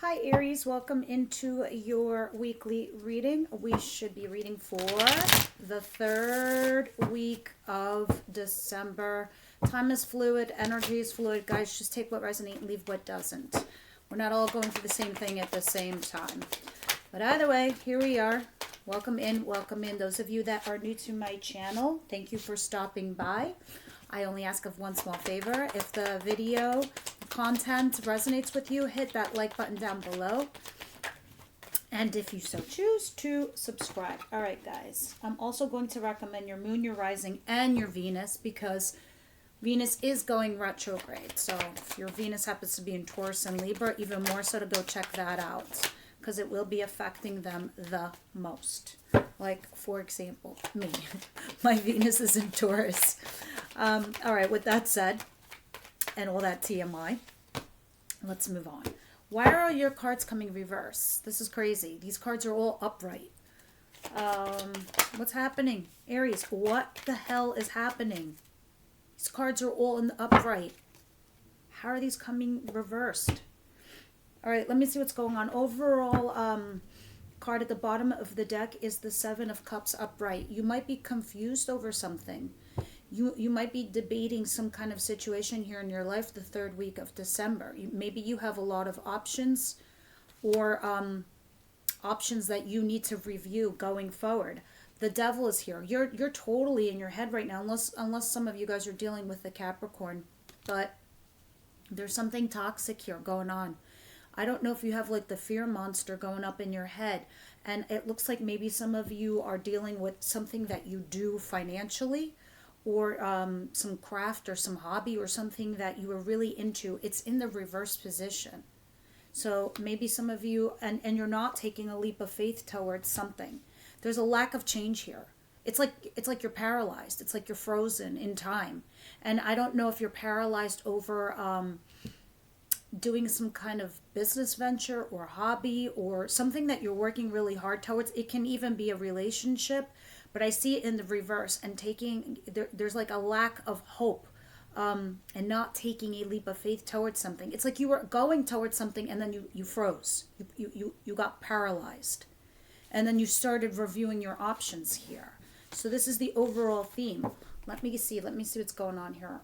Hi Aries, welcome into your weekly reading. We should be reading for the third week of December. Time is fluid, energy is fluid. Guys, just take what resonates and leave what doesn't. We're not all going through the same thing at the same time. But either way, here we are. Welcome in, welcome in. Those of you that are new to my channel, thank you for stopping by. I only ask of one small favor. If the video content resonates with you, hit that like button down below. And if you so choose to subscribe. All right, guys. I'm also going to recommend your moon, your rising, and your Venus because Venus is going retrograde. So if your Venus happens to be in Taurus and Libra, even more so to go check that out because it will be affecting them the most. Like, for example, me. My Venus is in Taurus. All right, with that said, and all that TMI, let's move on. Why are all your cards coming reverse? This is crazy. These cards are all upright. What's happening? Aries, what the hell is happening? These cards are all in the upright. How are these coming reversed? All right, let me see what's going on. Overall, card at the bottom of the deck is the Seven of Cups upright. You might be confused over something. You might be debating some kind of situation here in your life the third week of December. Maybe you have a lot of options or options that you need to review going forward. The devil is here. You're totally in your head right now, unless some of you guys are dealing with the Capricorn. But there's something toxic here going on. I don't know if you have like the fear monster going up in your head. And it looks like maybe some of you are dealing with something that you do financially, or some craft or some hobby or something that you were really into. It's in the reverse position. So maybe some of you, and you're not taking a leap of faith towards something. There's a lack of change here. It's like you're paralyzed. It's like you're frozen in time. And I don't know if you're paralyzed over doing some kind of business venture or hobby or something that you're working really hard towards. It can even be a relationship. But I see it in the reverse and there's like a lack of hope and not taking a leap of faith towards something. It's like you were going towards something and then you froze. You got paralyzed. And then you started reviewing your options here. So this is the overall theme. Let me see what's going on here.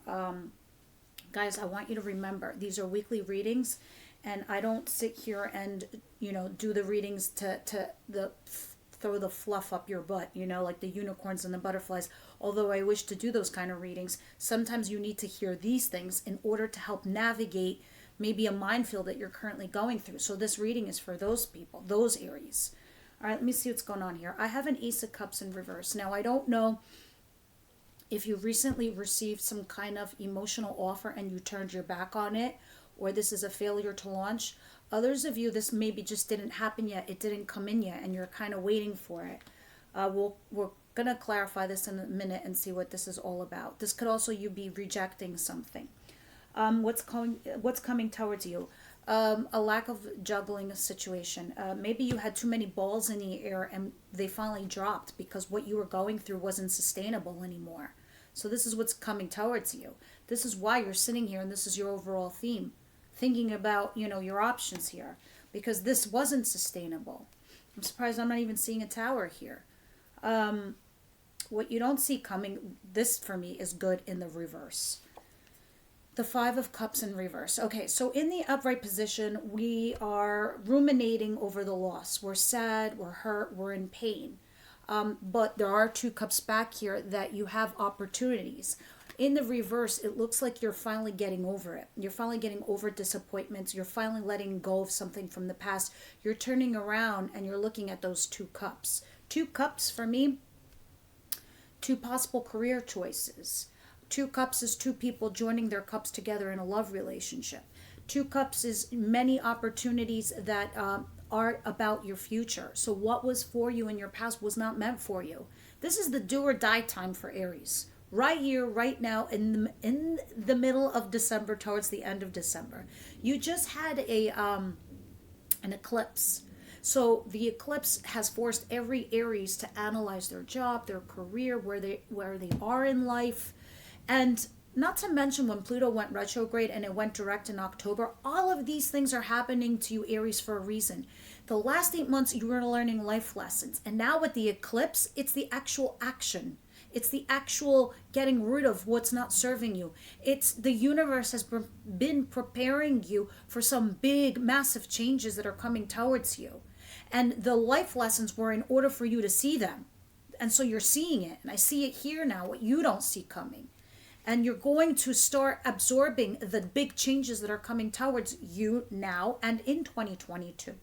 Guys, I want you to remember, these are weekly readings. And I don't sit here and, do the readings to throw the fluff up your butt, like the unicorns and the butterflies. Although I wish to do those kind of readings, sometimes you need to hear these things in order to help navigate maybe a minefield that you're currently going through. So this reading is for those people, those Aries. All right, let me see what's going on here. I have an Ace of Cups in reverse. Now, I don't know if you recently received some kind of emotional offer and you turned your back on it, or this is a failure to launch. Others of you, this maybe just didn't happen yet. It didn't come in yet, and you're kind of waiting for it. We're going to clarify this in a minute and see what this is all about. This could also you be rejecting something. What's coming towards you? A lack of juggling a situation. Maybe you had too many balls in the air and they finally dropped because what you were going through wasn't sustainable anymore. So this is what's coming towards you. This is why you're sitting here, and this is your overall theme. Thinking about, your options here, because this wasn't sustainable. I'm surprised I'm not even seeing a tower here. What you don't see coming, this for me is good in the reverse. The Five of Cups in reverse. Okay, so in the upright position, we are ruminating over the loss. We're sad, we're hurt, we're in pain. But there are two cups back here that you have opportunities. In the reverse, it looks like you're finally getting over it. You're finally getting over disappointments. You're finally letting go of something from the past. You're turning around and you're looking at those two cups. Two cups for me, two possible career choices. Two cups is two people joining their cups together in a love relationship. Two cups is many opportunities that are about your future. So what was for you in your past was not meant for you. This is the do or die time for Aries. Right here, right now, in the middle of December, towards the end of December. You just had an eclipse. So the eclipse has forced every Aries to analyze their job, their career, where they are in life. And not to mention when Pluto went retrograde and it went direct in October, all of these things are happening to you, Aries, for a reason. The last 8 months, you were learning life lessons. And now with the eclipse, it's the actual action. It's the actual getting rid of what's not serving you. It's the universe has been preparing you for some big, massive changes that are coming towards you. And the life lessons were in order for you to see them. And so you're seeing it. And I see it here now, what you don't see coming. And you're going to start absorbing the big changes that are coming towards you now and in 2022.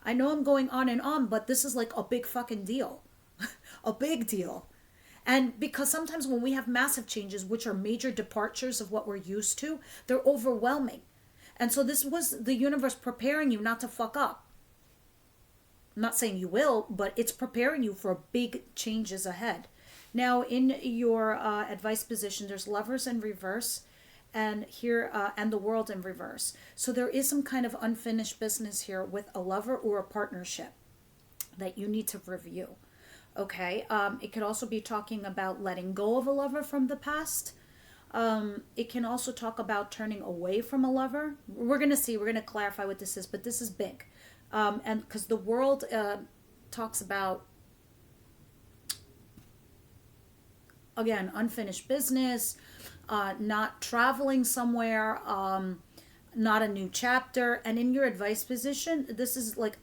I know I'm going on and on, but this is like a big fucking deal. A big deal. And because sometimes when we have massive changes, which are major departures of what we're used to, they're overwhelming. And so this was the universe preparing you not to fuck up. I'm not saying you will, but it's preparing you for big changes ahead. Now, in your advice position, there's lovers in reverse, and here and the world in reverse. So there is some kind of unfinished business here with a lover or a partnership that you need to review. Okay, it could also be talking about letting go of a lover from the past. It can also talk about turning away from a lover. We're going to clarify what this is, but this is big. And because the world talks about, again, unfinished business, not traveling somewhere, not a new chapter. And in your advice position, this is like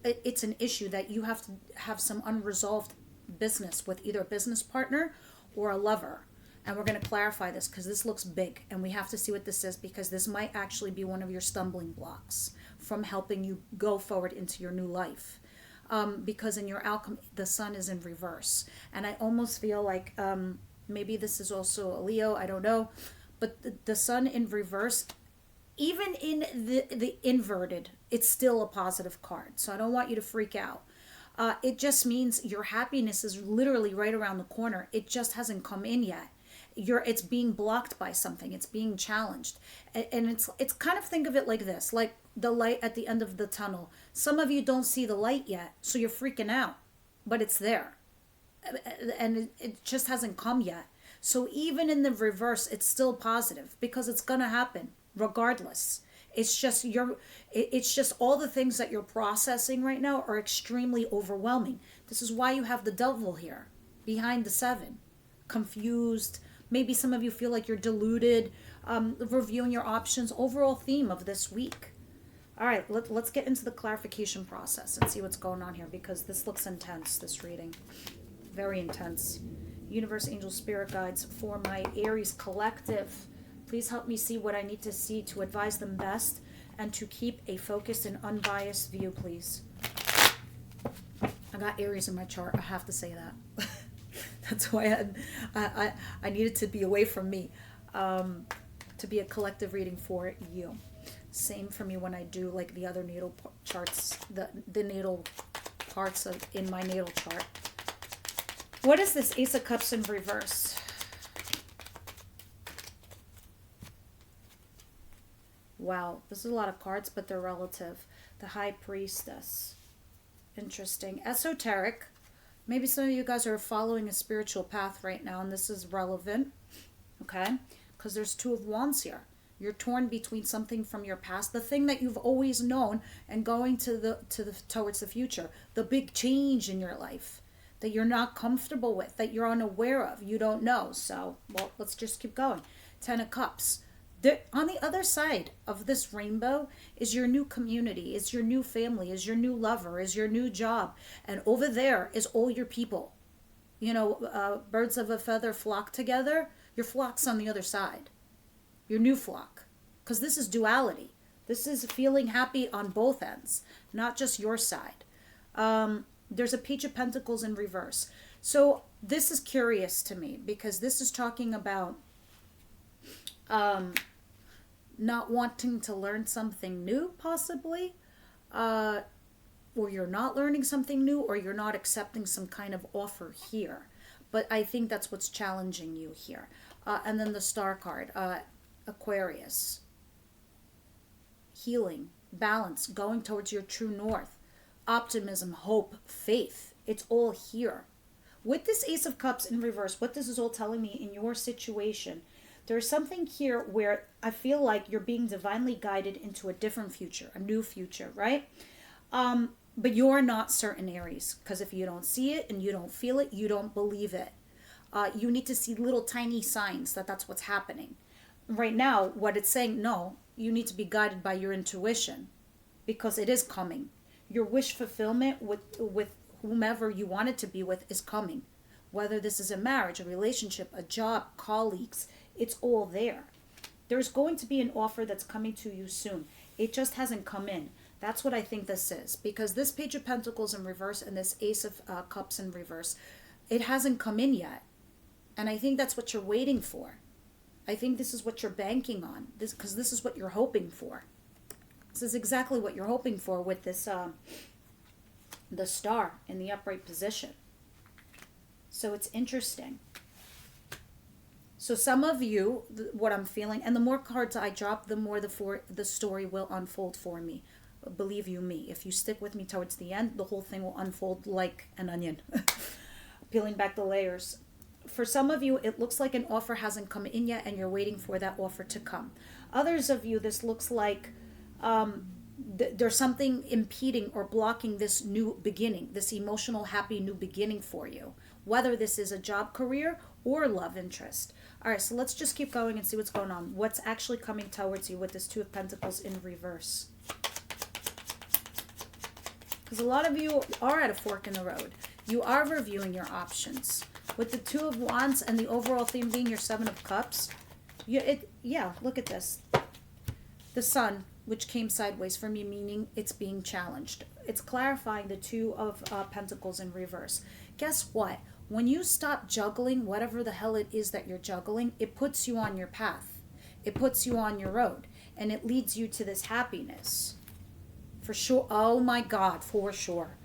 it's an issue that you have to have some unresolved business with either a business partner or a lover. And we're going to clarify this because this looks big and we have to see what this is, because this might actually be one of your stumbling blocks from helping you go forward into your new life. Because in your alchemy, the sun is in reverse. And I almost feel like maybe this is also a Leo, I don't know. But the sun in reverse, even in the inverted, it's still a positive card. So I don't want you to freak out. It just means your happiness is literally right around the corner. It just hasn't come in yet. It's being blocked by something. It's being challenged. And it's kind of, think of it like this, like the light at the end of the tunnel. Some of you don't see the light yet, so you're freaking out, but it's there. And it just hasn't come yet. So even in the reverse, it's still positive because it's going to happen regardless. It's just all the things that you're processing right now are extremely overwhelming. This is why you have the devil here behind the 7. Confused. Maybe some of you feel like you're deluded. Reviewing your options. Overall theme of this week. All right, let's get into the clarification process and see what's going on here, because this looks intense, this reading. Very intense. Universe, angel, spirit guides for my Aries collective. Please help me see what I need to see to advise them best and to keep a focused and unbiased view, please. I got Aries in my chart. I have to say that. That's why I needed to be away from me to be a collective reading for you. Same for me when I do like the other natal charts, the natal parts in my natal chart. What is this Ace of Cups in reverse? Wow, this is a lot of cards, but they're relative. The High Priestess. Interesting. Esoteric. Maybe some of you guys are following a spiritual path right now, and this is relevant. Okay? Because there's 2 of Wands here. You're torn between something from your past, the thing that you've always known, and going towards the future. The big change in your life that you're not comfortable with, that you're unaware of, you don't know. So, well, let's just keep going. 10 of Cups. On the other side of this rainbow is your new community, is your new family, is your new lover, is your new job. And over there is all your people. You know, birds of a feather flock together. Your flock's on the other side. Your new flock. Because this is duality. This is feeling happy on both ends, not just your side. There's a Page of Pentacles in reverse. So this is curious to me because this is talking about not wanting to learn something new, possibly, or you're not learning something new, or you're not accepting some kind of offer here. But I think that's what's challenging you here. And then the Star card, Aquarius. Healing, balance, going towards your true north, optimism, hope, faith. It's all here. With this Ace of Cups in reverse, what this is all telling me in your situation, There's something here where I feel like you're being divinely guided into a different future, a new future, right? But you're not certain, Aries, because if you don't see it and you don't feel it, you don't believe it. You need to see little tiny signs that that's what's happening. Right now, what it's saying, no, you need to be guided by your intuition because it is coming. Your wish fulfillment with whomever you want it to be with is coming. Whether this is a marriage, a relationship, a job, colleagues, it's all there. There's going to be an offer that's coming to you soon. It just hasn't come in. That's what I think this is. Because this Page of Pentacles in reverse and this Ace of Cups in reverse, it hasn't come in yet. And I think that's what you're waiting for. I think this is what you're banking on. Because this is what you're hoping for. This is exactly what you're hoping for with this, the star in the upright position. So it's interesting. So some of you, what I'm feeling, and the more cards I drop, the more the story will unfold for me. Believe you me, if you stick with me towards the end, the whole thing will unfold like an onion, peeling back the layers. For some of you, it looks like an offer hasn't come in yet, and you're waiting for that offer to come. Others of you, this looks like there's something impeding or blocking this new beginning, this emotional, happy new beginning for you, whether this is a job, career, or love interest. All right, so let's just keep going and see what's going on. What's actually coming towards you with this Two of Pentacles in reverse? Because a lot of you are at a fork in the road. You are reviewing your options. With the Two of Wands and the overall theme being your Seven of Cups, yeah, look at this. The Sun, which came sideways for me, meaning it's being challenged. It's clarifying the Two of Pentacles in reverse. Guess what? When you stop juggling whatever the hell it is that you're juggling, it puts you on your path. It puts you on your road. And it leads you to this happiness. For sure. Oh my God, for sure.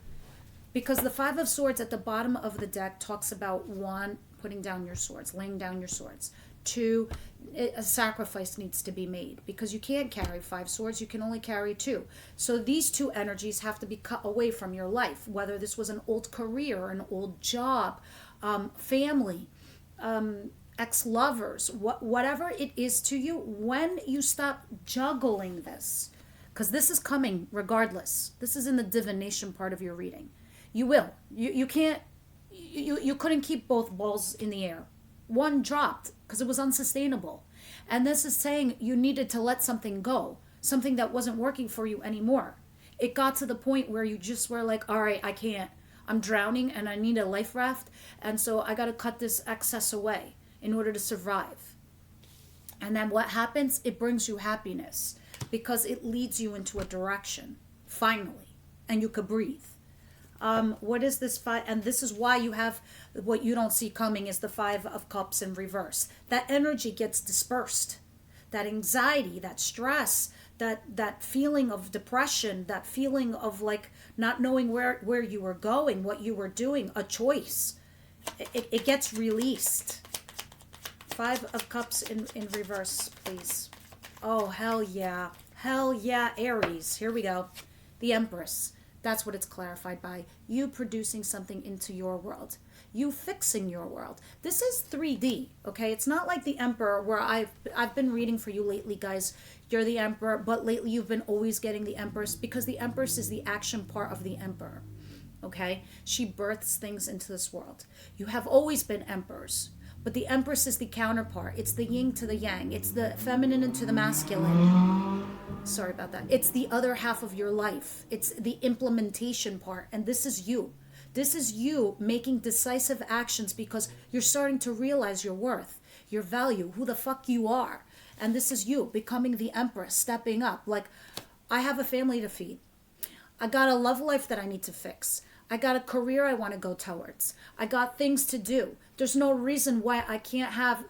Because the Five of Swords at the bottom of the deck talks about, one, putting down your swords, laying down your swords. Two, a sacrifice needs to be made because you can't carry 5 swords, you can only carry 2. So these two energies have to be cut away from your life, whether this was an old career, an old job, family, ex-lovers, whatever it is to you. When you stop juggling this, because this is coming regardless, this is in the divination part of your reading. You will. You can't, you couldn't keep both balls in the air. One dropped because it was unsustainable. And this is saying you needed to let something go, something that wasn't working for you anymore. It got to the point where you just were like, all right, I can't. I'm drowning and I need a life raft. And so I got to cut this excess away in order to survive. And then what happens? It brings you happiness because it leads you into a direction, finally. And you could breathe. What is this five? And this is why you have what you don't see coming is the Five of Cups in reverse. That energy gets dispersed. That anxiety, that stress, that feeling of depression, that feeling of like not knowing where you were going, what you were doing, a choice. It gets released. Five of Cups in reverse, please. Oh, hell yeah. Hell yeah, Aries. Here we go. The Empress. That's what it's clarified by. You producing something into your world. You fixing your world. This is 3D, okay? It's not like the Emperor where I've been reading for you lately, guys. You're the Emperor, but lately you've been always getting the Empress because the Empress is the action part of the Emperor, okay? She births things into this world. You have always been emperors, but the Empress is the counterpart. It's the yin to the yang. It's the feminine into the masculine. Sorry about that. It's the other half of your life. It's the implementation part. And this is you. This is you making decisive actions because you're starting to realize your worth, your value, who the fuck you are. And this is you becoming the Empress, stepping up. Like, I have a family to feed. I got a love life that I need to fix. I got a career I want to go towards. I got things to do. There's no reason why I can't have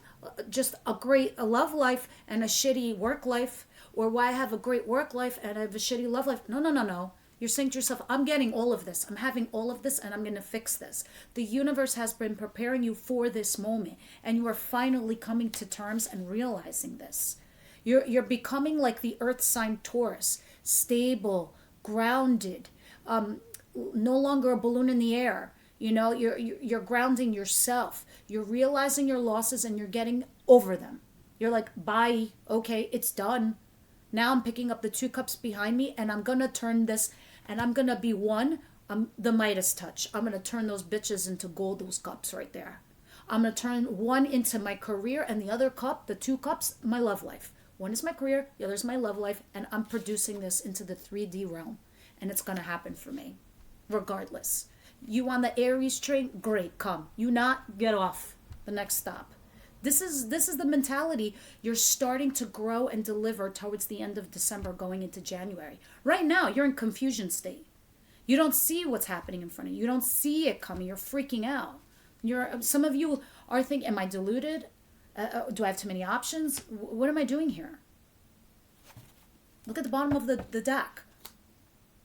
just a great love life and a shitty work life, or why I have a great work life and I have a shitty love life. No. You're saying to yourself, I'm getting all of this. I'm having all of this and I'm going to fix this. The universe has been preparing you for this moment and you are finally coming to terms and realizing this. You're becoming like the earth sign Taurus, stable, grounded, no longer a balloon in the air. You know, you're grounding yourself. You're realizing your losses and you're getting over them. You're like, bye, okay, it's done. Now I'm picking up the 2 cups behind me, and I'm going to turn this, and I'm going to be one, the Midas touch. I'm going to turn those bitches into gold, those cups right there. I'm going to turn one into my career, and the other cup, the 2 cups, my love life. One is my career, the other is my love life, and I'm producing this into the 3D realm, and it's going to happen for me, regardless. You on the Aries train? Great, come. You not? Get off. The next stop. This is the mentality you're starting to grow and deliver towards the end of December going into January. Right now, you're in confusion state. You don't see what's happening in front of you. You don't see it coming. You're freaking out. Some of you are thinking, am I deluded? Do I have too many options? What am I doing here? Look at the bottom of the deck.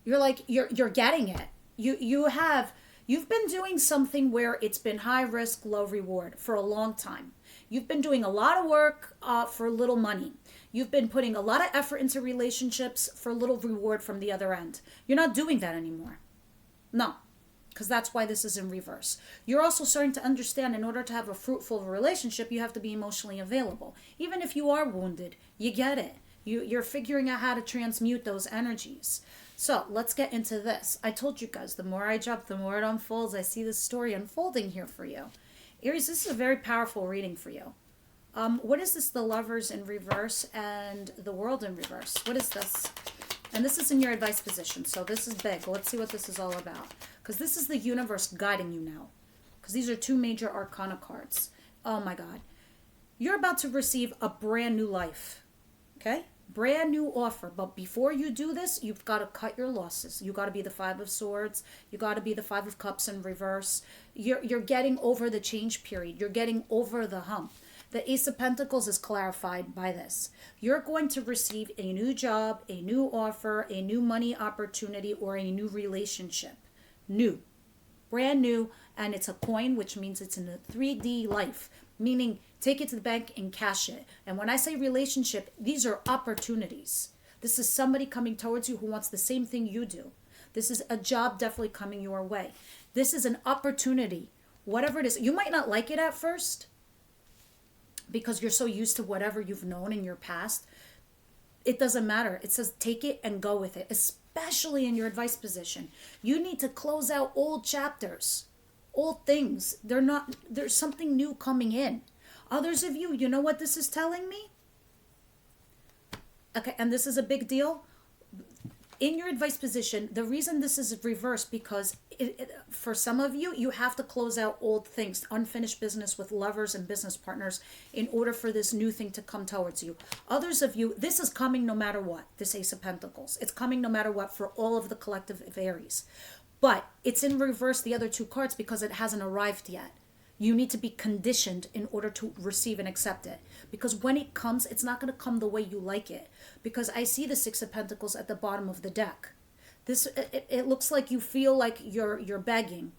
You're like, you're getting it. You've been doing something where it's been high risk, low reward for a long time. You've been doing a lot of work for little money. You've been putting a lot of effort into relationships for little reward from the other end. You're not doing that anymore. No, because that's why this is in reverse. You're also starting to understand in order to have a fruitful relationship, you have to be emotionally available. Even if you are wounded, you get it. You're figuring out how to transmute those energies. So let's get into this. I told you guys, the more I jump, the more it unfolds. I see this story unfolding here for you. Aries, this is a very powerful reading for you. What is this? The Lovers in reverse and the World in reverse. What is this? And this is in your advice position. So this is big. Let's see what this is all about. Because this is the universe guiding you now. Because these are 2 major arcana cards. Oh my God. You're about to receive a brand new life. Okay? Brand new offer. But before you do this, you've got to cut your losses. You got to be the 5 of Swords. You got to be the 5 of Cups in reverse. You're getting over the change period. You're getting over the hump. The Ace of Pentacles is clarified by this. You're going to receive a new job, a new offer, a new money opportunity, or a new relationship. New. Brand new. And it's a coin, which means it's in a 3D life. Meaning, take it to the bank and cash it. And when I say relationship, these are opportunities. This is somebody coming towards you who wants the same thing you do. This is a job definitely coming your way. This is an opportunity. Whatever it is. You might not like it at first because you're so used to whatever you've known in your past. It doesn't matter. It says take it and go with it, especially in your advice position. You need to close out old chapters. Old things. There's something new coming in. Others of you, you know what this is telling me? Okay, and this is a big deal. In your advice position, the reason this is reversed because for some of you, you have to close out old things, unfinished business with lovers and business partners in order for this new thing to come towards you. Others of you, this is coming no matter what, this Ace of Pentacles. It's coming no matter what for all of the collective of Aries. But it's in reverse the other 2 cards because it hasn't arrived yet. You need to be conditioned in order to receive and accept it. Because when it comes, it's not going to come the way you like it. Because I see the 6 of Pentacles at the bottom of the deck. It looks like you feel like you're begging,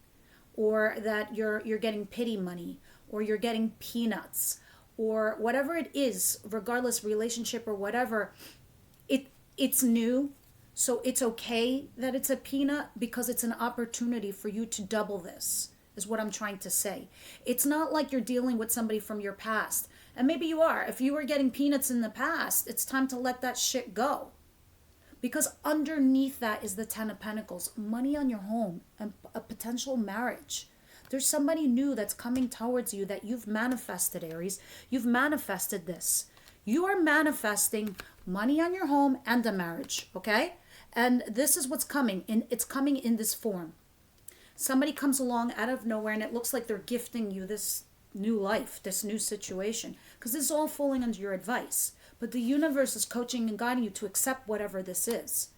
or that you're getting pity money, or you're getting peanuts, or whatever it is, regardless relationship or whatever. It's new. So it's okay that it's a peanut because it's an opportunity for you to double this, is what I'm trying to say. It's not like you're dealing with somebody from your past. And maybe you are. If you were getting peanuts in the past, it's time to let that shit go. Because underneath that is the 10 of Pentacles, money on your home, and a potential marriage. There's somebody new that's coming towards you that you've manifested, Aries. You've manifested this. You are manifesting money on your home and a marriage, okay? And this is what's coming. It's coming in this form. Somebody comes along out of nowhere and it looks like they're gifting you this new life, this new situation. Because this is all falling under your advice. But the universe is coaching and guiding you to accept whatever this is.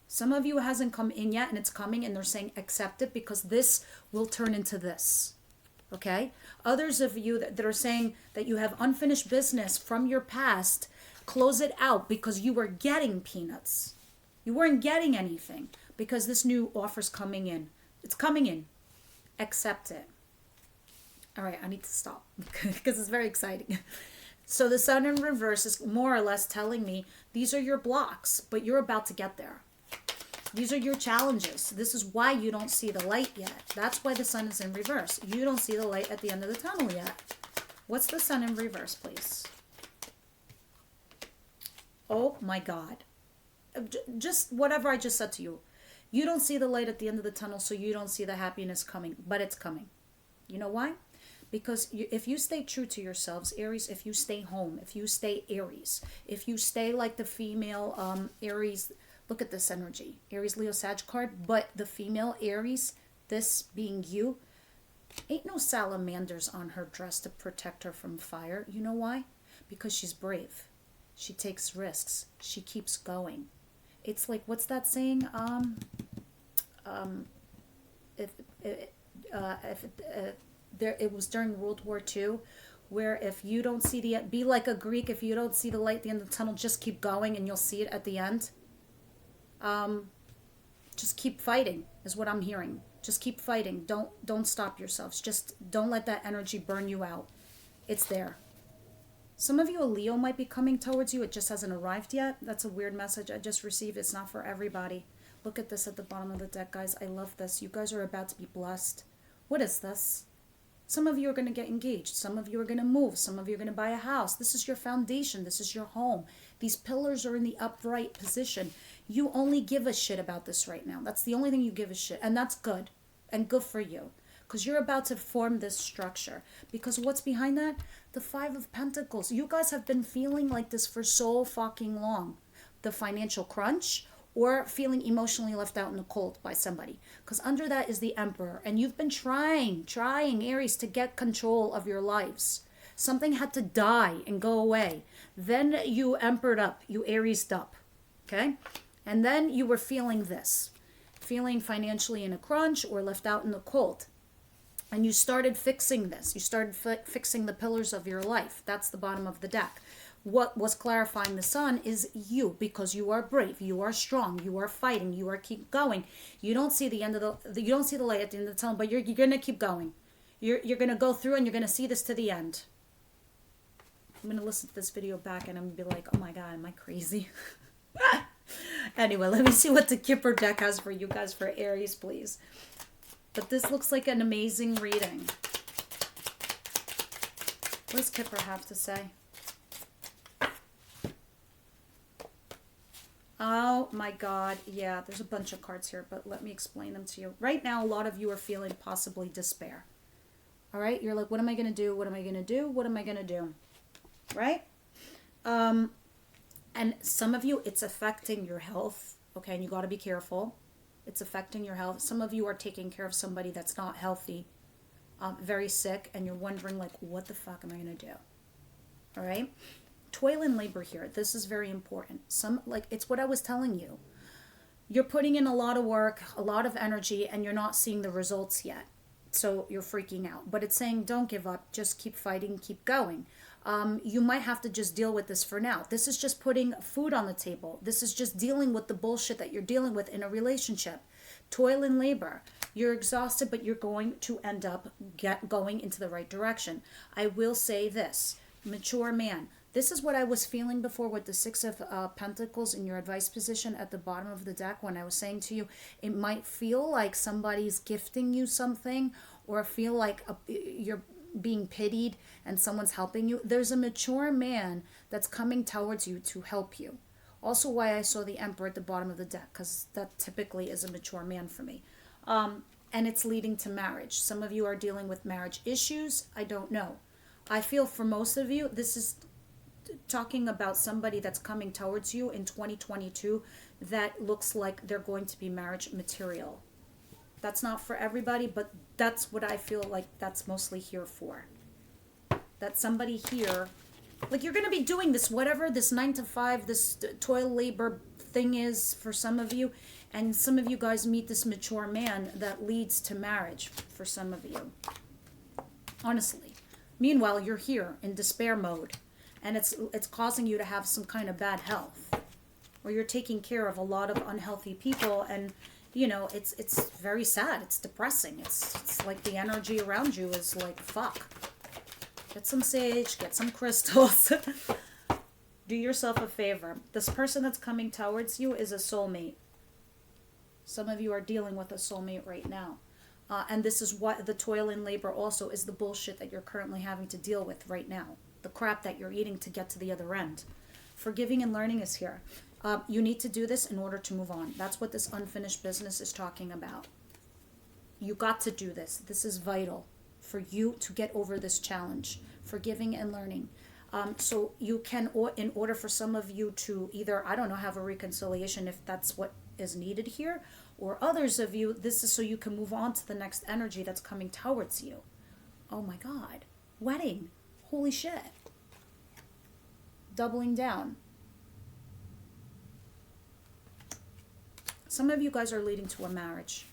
Some of you hasn't come in yet and it's coming and they're saying accept it because this will turn into this. Okay? Others of you that are saying that you have unfinished business from your past, close it out because you were getting peanuts. You weren't getting anything because this new offer's coming in. It's coming in. Accept it. All right, I need to stop because it's very exciting. So the Sun in reverse is more or less telling me these are your blocks, but you're about to get there. These are your challenges. This is why you don't see the light yet. That's why the Sun is in reverse. You don't see the light at the end of the tunnel yet. What's the sun in reverse, please? Oh my God. Just whatever I just said to you. You don't see the light at the end of the tunnel, so you don't see the happiness coming, but it's coming. You know why? Because if you stay true to yourselves, Aries, if you stay home, if you stay Aries, if you stay like the female Aries, look at this energy, Aries, Leo, Sag card, but the female Aries, this being you, ain't no salamanders on her dress to protect her from fire. You know why? Because she's brave. She takes risks. She keeps going. It's like, what's that saying? It was during World War II, where if you don't see be like a Greek, if you don't see the light at the end of the tunnel, just keep going and you'll see it at the end. Just keep fighting is what I'm hearing. Just keep fighting. Don't stop yourselves. Just don't let that energy burn you out. It's there. Some of you, a Leo might be coming towards you. It just hasn't arrived yet. That's a weird message I just received. It's not for everybody. Look at this at the bottom of the deck, guys. I love this. You guys are about to be blessed. What is this? Some of you are going to get engaged. Some of you are going to move. Some of you are going to buy a house. This is your foundation. This is your home. These pillars are in the upright position. You only give a shit about this right now. That's the only thing you give a shit. And that's good. And good for you. Because you're about to form this structure. Because what's behind that? The Five of Pentacles. You guys have been feeling like this for so fucking long. The financial crunch, or feeling emotionally left out in the cold by somebody. Because under that is the Emperor. And you've been trying, Aries, to get control of your lives. Something had to die and go away. Then you Emperored up. You Ariesed up. Okay? And then you were feeling this. Feeling financially in a crunch or left out in the cold. And you started fixing this. You started fixing the pillars of your life. That's the bottom of the deck. What was clarifying the sun is you, because you are brave, you are strong, you are fighting, you are keep going. You don't see the end of you don't see the light at the end of the tunnel, but you're gonna keep going. You're gonna go through and you're gonna see this to the end. I'm gonna listen to this video back and I'm gonna be like, oh my God, am I crazy? Anyway, let me see what the Kipper deck has for you guys for Aries, please. But this looks like an amazing reading. What does Kipper have to say? Oh my God. Yeah, there's a bunch of cards here, but let me explain them to you. Right now, a lot of you are feeling possibly despair. All right? You're like, what am I going to do? What am I going to do? What am I going to do? Right? And some of you, it's affecting your health. Okay, and you got to be careful. It's affecting your health. Some of you are taking care of somebody that's not healthy, very sick, and you're wondering, like, what the fuck am I going to do? All right? Toil and labor here. This is very important. It's what I was telling you. You're putting in a lot of work, a lot of energy, and you're not seeing the results yet. So you're freaking out. But it's saying, don't give up. Just keep fighting. Keep going. You might have to just deal with this for now. This is just putting food on the table. This is just dealing with the bullshit that you're dealing with in a relationship. Toil and labor. You're exhausted, but you're going to end up going into the right direction. I will say this. Mature man. This is what I was feeling before with the Six of Pentacles in your advice position at the bottom of the deck when I was saying to you, it might feel like somebody's gifting you something, or feel like you're being pitied and someone's helping you. There's a mature man that's coming towards you to help you. Also why I saw the Emperor at the bottom of the deck, because that typically is a mature man for me. And it's leading to marriage. Some of you are dealing with marriage issues. I don't know. I feel for most of you, this is talking about somebody that's coming towards you in 2022 that looks like they're going to be marriage material. That's not for everybody, but that's what I feel like that's mostly here for. That somebody here, like you're going to be doing this, whatever this 9 to 5, this toil labor thing is for some of you. And some of you guys meet this mature man that leads to marriage for some of you. Honestly. Meanwhile, you're here in despair mode. And it's causing you to have some kind of bad health. Or you're taking care of a lot of unhealthy people, and you know, it's very sad. It's depressing. It's like the energy around you is like, fuck. Get some sage, get some crystals. Do yourself a favor. This person that's coming towards you is a soulmate. Some of you are dealing with a soulmate right now. And this is what the toil and labor also is, the bullshit that you're currently having to deal with right now. The crap that you're eating to get to the other end. Forgiving and learning is here. You need to do this in order to move on. That's what this unfinished business is talking about. You got to do this. This is vital for you to get over this challenge. Forgiving and learning. So you can, in order for some of you to either, I don't know, have a reconciliation if that's what is needed here, or others of you, this is so you can move on to the next energy that's coming towards you. Oh my God. Wedding. Holy shit. Doubling down. Some of you guys are leading to a marriage.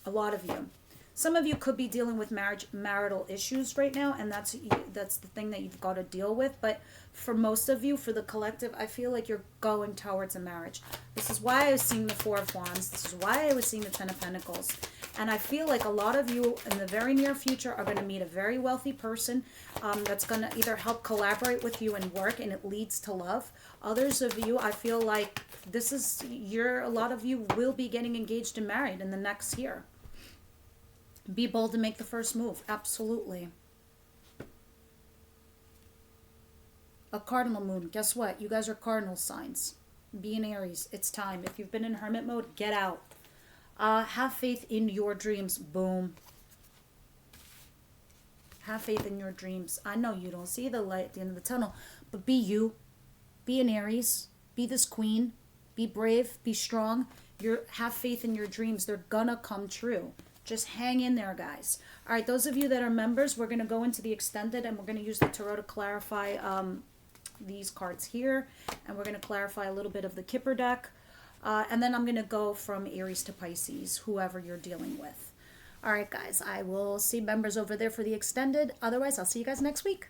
A lot of you. Some of you could be dealing with marital issues right now, and that's the thing that you've got to deal with. But for most of you, for the collective, I feel like you're going towards a marriage. This is why I was seeing the Four of Wands. This is why I was seeing the Ten of Pentacles. And I feel like a lot of you in the very near future are going to meet a very wealthy person that's going to either help collaborate with you in work, and it leads to love. Others of you, I feel like a lot of you will be getting engaged and married in the next year. Be bold to make the first move. Absolutely. A cardinal moon. Guess what? You guys are cardinal signs. Be an Aries. It's time. If you've been in hermit mode, get out. Have faith in your dreams. Boom. Have faith in your dreams. I know you don't see the light at the end of the tunnel, but be you. Be an Aries. Be this queen. Be brave. Be strong. Have faith in your dreams. They're gonna come true. Just hang in there, guys. All right, those of you that are members, we're going to go into the extended, and we're going to use the tarot to clarify these cards here. And we're going to clarify a little bit of the Kipper deck. And then I'm going to go from Aries to Pisces, whoever you're dealing with. All right, guys, I will see members over there for the extended. Otherwise, I'll see you guys next week.